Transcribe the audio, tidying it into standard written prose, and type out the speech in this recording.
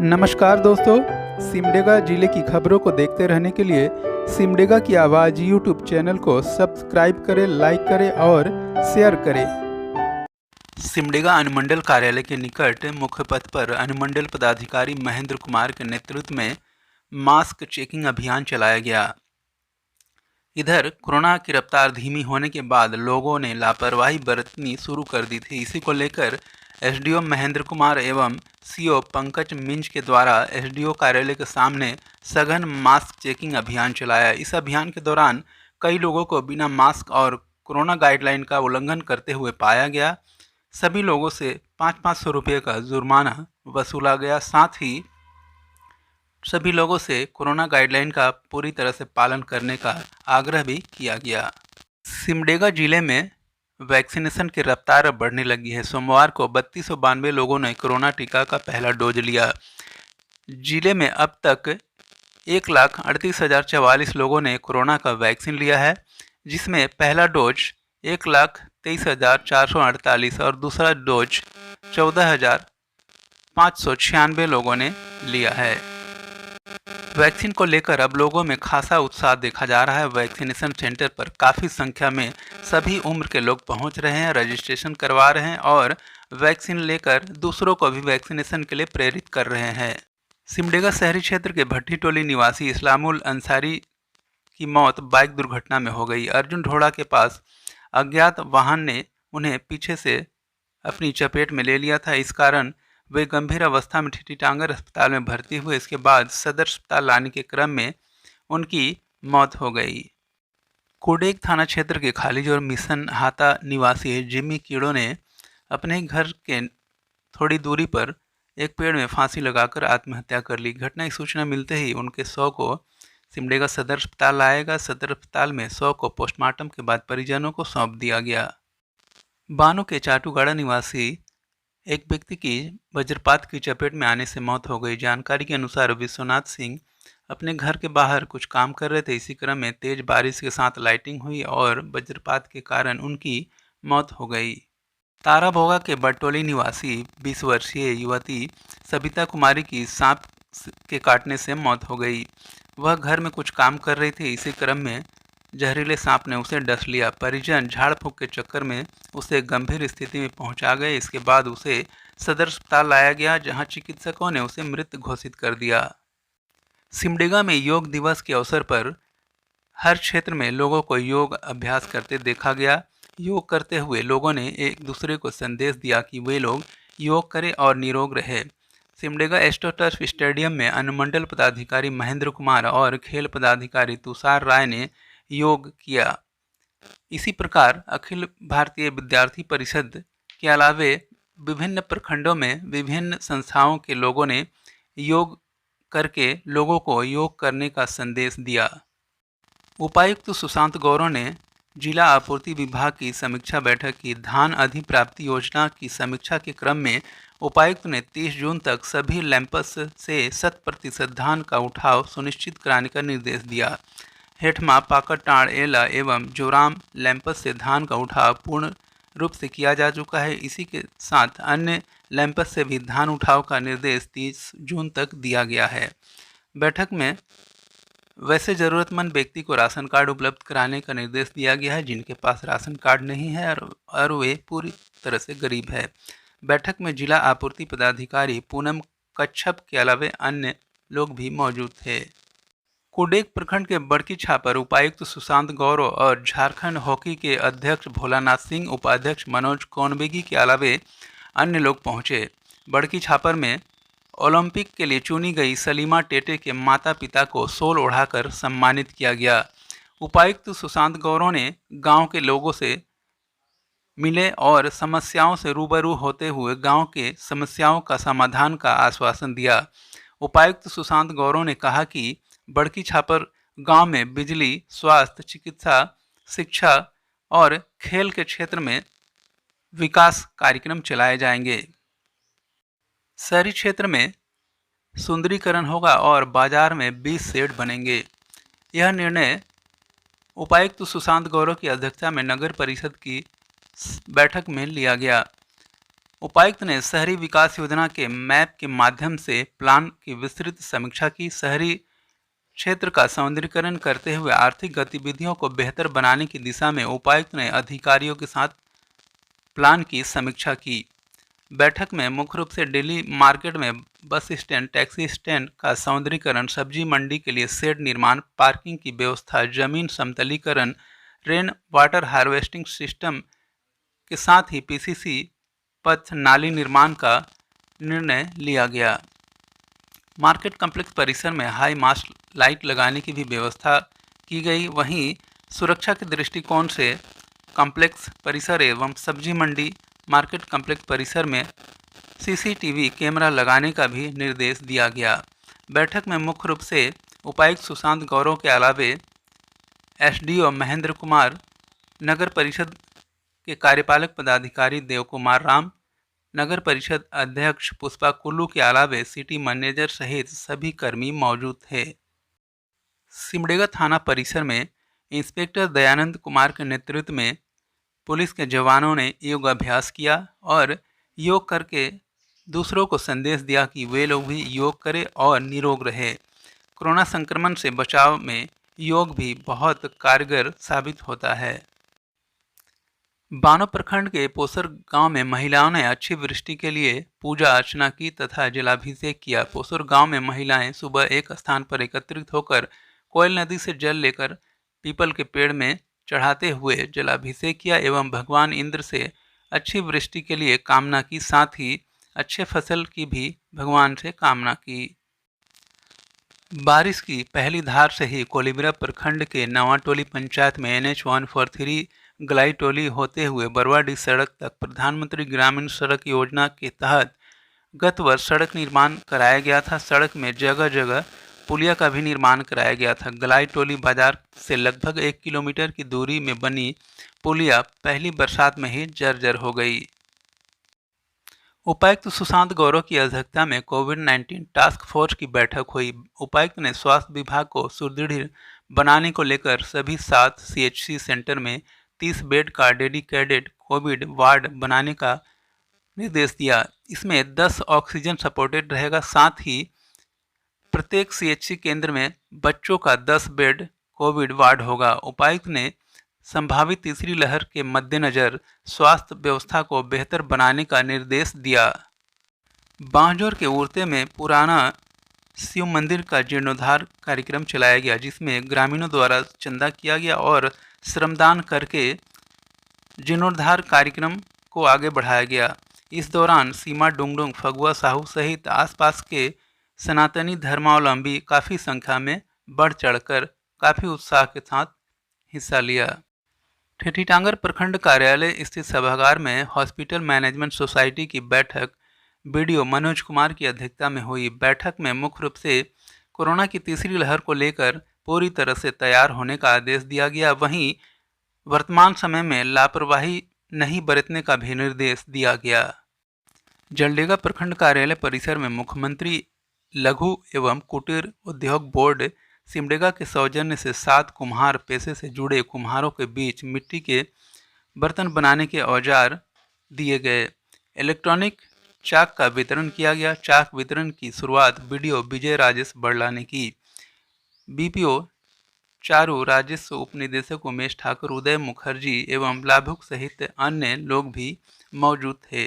नमस्कार दोस्तों, सिमडेगा जिले की खबरों को देखते रहने के लिए सिमडेगा की आवाज़ यूट्यूब चैनल को सब्सक्राइब करें, लाइक करें और शेयर करें। सिमडेगा अनुमंडल कार्यालय के निकट मुख्य पथ पर अनुमंडल पदाधिकारी महेंद्र कुमार के नेतृत्व में मास्क चेकिंग अभियान चलाया गया। इधर कोरोना की रफ्तार धीमी होने के बाद लोगों ने लापरवाही बरतनी शुरू कर दी थी। इसी को लेकर एसडीओ महेंद्र कुमार एवं सीओ पंकज मिंज के द्वारा एसडीओ कार्यालय के सामने सघन मास्क चेकिंग अभियान चलाया। इस अभियान के दौरान कई लोगों को बिना मास्क और कोरोना गाइडलाइन का उल्लंघन करते हुए पाया गया। सभी लोगों से 500 रुपये का जुर्माना वसूला गया। साथ ही सभी लोगों से कोरोना गाइडलाइन का पूरी तरह से पालन करने का आग्रह भी किया गया। सिमडेगा जिले में वैक्सीनेशन की रफ्तार अब बढ़ने लगी है। सोमवार को 3292 लोगों ने कोरोना टीका का पहला डोज लिया। जिले में अब तक 1,38,044 लोगों ने कोरोना का वैक्सीन लिया है, जिसमें पहला डोज 1,23,448 और दूसरा डोज 14,596 लोगों ने लिया है। वैक्सीन को लेकर अब लोगों में खासा उत्साह देखा जा रहा है। वैक्सीनेशन सेंटर पर काफ़ी संख्या में सभी उम्र के लोग पहुंच रहे हैं, रजिस्ट्रेशन करवा रहे हैं और वैक्सीन लेकर दूसरों को भी वैक्सीनेशन के लिए प्रेरित कर रहे हैं। सिमडेगा शहरी क्षेत्र के भट्टी टोली निवासी इस्लामुल अंसारी की मौत बाइक दुर्घटना में हो गई। अर्जुन ढोड़ा के पास अज्ञात वाहन ने उन्हें पीछे से अपनी चपेट में ले लिया था। इस कारण वे गंभीर अवस्था में टिटीटांगर अस्पताल में भर्ती हुए। इसके बाद सदर अस्पताल लाने के क्रम में उनकी मौत हो गई। कुडेग थाना क्षेत्र के खालिज और मिशन हाता निवासी जिम्मी कीड़ो ने अपने घर के थोड़ी दूरी पर एक पेड़ में फांसी लगाकर आत्महत्या कर ली। घटना की सूचना मिलते ही उनके शव को सिमडेगा सदर अस्पताल लाया गया। सदर अस्पताल में शव को पोस्टमार्टम के बाद परिजनों को सौंप दिया गया। बानो के चाटूगाड़ा निवासी एक व्यक्ति की वज्रपात की चपेट में आने से मौत हो गई। जानकारी के अनुसार विश्वनाथ सिंह अपने घर के बाहर कुछ काम कर रहे थे। इसी क्रम में तेज बारिश के साथ लाइटिंग हुई और वज्रपात के कारण उनकी मौत हो गई। ताराभोगा के बटोली निवासी 20 वर्षीय युवती सबिता कुमारी की सांप के काटने से मौत हो गई। वह घर में कुछ काम कर रही थी। इसी क्रम में जहरीले सांप ने उसे डस लिया। परिजन झाड़ फूंक के चक्कर में उसे गंभीर स्थिति में पहुंचा गए। इसके बाद उसे सदर अस्पताल लाया गया, जहां चिकित्सकों ने उसे मृत घोषित कर दिया। सिमडेगा में योग दिवस के अवसर पर हर क्षेत्र में लोगों को योग अभ्यास करते देखा गया। योग करते हुए लोगों ने एक दूसरे को संदेश दिया कि वे लोग योग करें और निरोग रहे। सिमडेगा एस्ट्रोटर्फ स्टेडियम में अनुमंडल पदाधिकारी महेंद्र कुमार और खेल पदाधिकारी तुषार राय ने योग किया। इसी प्रकार अखिल भारतीय विद्यार्थी परिषद के अलावे विभिन्न प्रखंडों में विभिन्न संस्थाओं के लोगों ने योग करके लोगों को योग करने का संदेश दिया। उपायुक्त सुशांत गौरव ने जिला आपूर्ति विभाग की समीक्षा बैठक की। धान अधिप्राप्ति योजना की समीक्षा के क्रम में उपायुक्त ने 30 जून तक सभी लैंपस से 100% धान का उठाव सुनिश्चित कराने का निर्देश दिया। हेठमा, पाकड़टांड़, एला एवं जोराम लैंपस से धान का उठाव पूर्ण रूप से किया जा चुका है। इसी के साथ अन्य लैंपस से भी धान उठाव का निर्देश 30 जून तक दिया गया है। बैठक में वैसे ज़रूरतमंद व्यक्ति को राशन कार्ड उपलब्ध कराने का निर्देश दिया गया है जिनके पास राशन कार्ड नहीं है और वे पूरी तरह से गरीब है। बैठक में जिला आपूर्ति पदाधिकारी पूनम कच्छप के अलावे अन्य लोग भी मौजूद थे। कुडेग प्रखंड के बड़की छापर उपायुक्त सुशांत गौरव और झारखंड हॉकी के अध्यक्ष भोलानाथ सिंह, उपाध्यक्ष मनोज कौनबेगी के अलावे अन्य लोग पहुंचे। बड़की छापर में ओलंपिक के लिए चुनी गई सलीमा टेटे के माता पिता को शॉल ओढ़ाकर सम्मानित किया गया। उपायुक्त सुशांत गौरव ने गांव के लोगों से मिले और समस्याओं से रूबरू होते हुए गांव के समस्याओं का समाधान का आश्वासन दिया। उपायुक्त सुशांत गौरव ने कहा कि बड़की छापर गांव में बिजली, स्वास्थ्य, चिकित्सा, शिक्षा और खेल के क्षेत्र में विकास कार्यक्रम चलाए जाएंगे। शहरी क्षेत्र में सुंदरीकरण होगा और बाजार में 20 शेड बनेंगे। यह निर्णय उपायुक्त सुशांत गौरव की अध्यक्षता में नगर परिषद की बैठक में लिया गया। उपायुक्त ने शहरी विकास योजना के मैप के माध्यम से प्लान की विस्तृत समीक्षा की। शहरी क्षेत्र का सौंदर्यीकरण करते हुए आर्थिक गतिविधियों को बेहतर बनाने की दिशा में उपायुक्त ने अधिकारियों के साथ प्लान की समीक्षा की। बैठक में मुख्य रूप से डेली मार्केट में बस स्टैंड, टैक्सी स्टैंड का सौंदर्यीकरण, सब्जी मंडी के लिए शेड निर्माण, पार्किंग की व्यवस्था, जमीन समतलीकरण, रेन वाटर हार्वेस्टिंग सिस्टम के साथ ही पीसीसी पथ नाली निर्माण का निर्णय लिया गया। मार्केट कॉम्प्लेक्स परिसर में हाई मास्ट लाइट लगाने की भी व्यवस्था की गई। वहीं सुरक्षा के दृष्टिकोण से कॉम्प्लेक्स परिसर एवं सब्जी मंडी मार्केट कॉम्प्लेक्स परिसर में सीसीटीवी कैमरा लगाने का भी निर्देश दिया गया। बैठक में मुख्य रूप से उपायुक्त सुशांत गौरव के अलावे एसडीओ महेंद्र कुमार, नगर परिषद के कार्यपालक पदाधिकारी देव कुमार राम, नगर परिषद अध्यक्ष पुष्पा कुल्लू के अलावे सिटी मैनेजर सहित सभी कर्मी मौजूद थे। सिमडेगा थाना परिसर में इंस्पेक्टर दयानंद कुमार के नेतृत्व में पुलिस के जवानों ने योग अभ्यास किया और योग करके दूसरों को संदेश दिया कि वे लोग भी योग करें और निरोग रहे। कोरोना संक्रमण से बचाव में योग भी बहुत कारगर साबित होता है। बानो प्रखंड के पोसर गांव में महिलाओं ने अच्छी वृष्टि के लिए पूजा अर्चना की तथा जलाभिषेक किया। पोसर गांव में महिलाएं सुबह एक स्थान पर एकत्रित होकर कोयल नदी से जल लेकर पीपल के पेड़ में चढ़ाते हुए जलाभिषेक किया एवं भगवान इंद्र से अच्छी वृष्टि के लिए कामना की, साथ ही अच्छे फसल की भी भगवान से कामना की। बारिश की पहली धार से ही कोलिब्रा प्रखंड के नवाटोली पंचायत में NH-143 गलाई टोली होते हुए बरवाडी सड़क तक प्रधानमंत्री ग्रामीण सड़क योजना के तहत गत वर्ष सड़क निर्माण कराया गया था। सड़क में जगह जगह पुलिया का भी निर्माण कराया गया था। गलाई टोली बाजार से लगभग 1 किलोमीटर की दूरी में बनी पुलिया पहली बरसात में ही जर्जर हो गई। उपायुक्त सुशांत गौरव की अध्यक्षता में कोविड-19 टास्क फोर्स की बैठक हुई। उपायुक्त ने स्वास्थ्य विभाग को सुदृढ़ बनाने को लेकर सभी 7 CHC सेंटर में 30 बेड का डेडिकेटेड कोविड वार्ड बनाने का निर्देश दिया। इसमें 10 ऑक्सीजन सपोर्टेड रहेगा, साथ ही प्रत्येक CHC केंद्र में बच्चों का 10 बेड कोविड वार्ड होगा। उपायुक्त ने संभावित तीसरी लहर के मद्देनजर स्वास्थ्य व्यवस्था को बेहतर बनाने का निर्देश दिया। बांजोर के उरते में पुराना शिव मंदिर का जीर्णोद्धार कार्यक्रम चलाया गया, जिसमें ग्रामीणों द्वारा चंदा किया गया और श्रमदान करके जीर्णोद्धार कार्यक्रम को आगे बढ़ाया गया। इस दौरान सीमा डुंगडुंग, फगुआ साहू सहित आसपास के सनातनी धर्मावलंबी काफ़ी संख्या में बढ़ चढ़कर काफ़ी उत्साह के साथ हिस्सा लिया। ठेठीटांगर प्रखंड कार्यालय स्थित सभागार में हॉस्पिटल मैनेजमेंट सोसाइटी की बैठक बीडीओ मनोज कुमार की अध्यक्षता में हुई। बैठक में मुख्य रूप से कोरोना की तीसरी लहर को लेकर पूरी तरह से तैयार होने का आदेश दिया गया। वहीं वर्तमान समय में लापरवाही नहीं बरतने का भी निर्देश दिया गया। जलडेगा प्रखंड कार्यालय परिसर में मुख्यमंत्री लघु एवं कुटीर उद्योग बोर्ड सिमडेगा के सौजन्य से 7 कुम्हार पेशे से जुड़े कुम्हारों के बीच मिट्टी के बर्तन बनाने के औजार दिए गए। इलेक्ट्रॉनिक चाक का वितरण किया गया। चाक वितरण की शुरुआत बीडीओ विजय राजेश बड़ला ने की। बीपीओ चारू, राजस्व उपनिदेशक उमेश ठाकुर, उदय मुखर्जी एवं लाभुक सहित अन्य लोग भी मौजूद थे।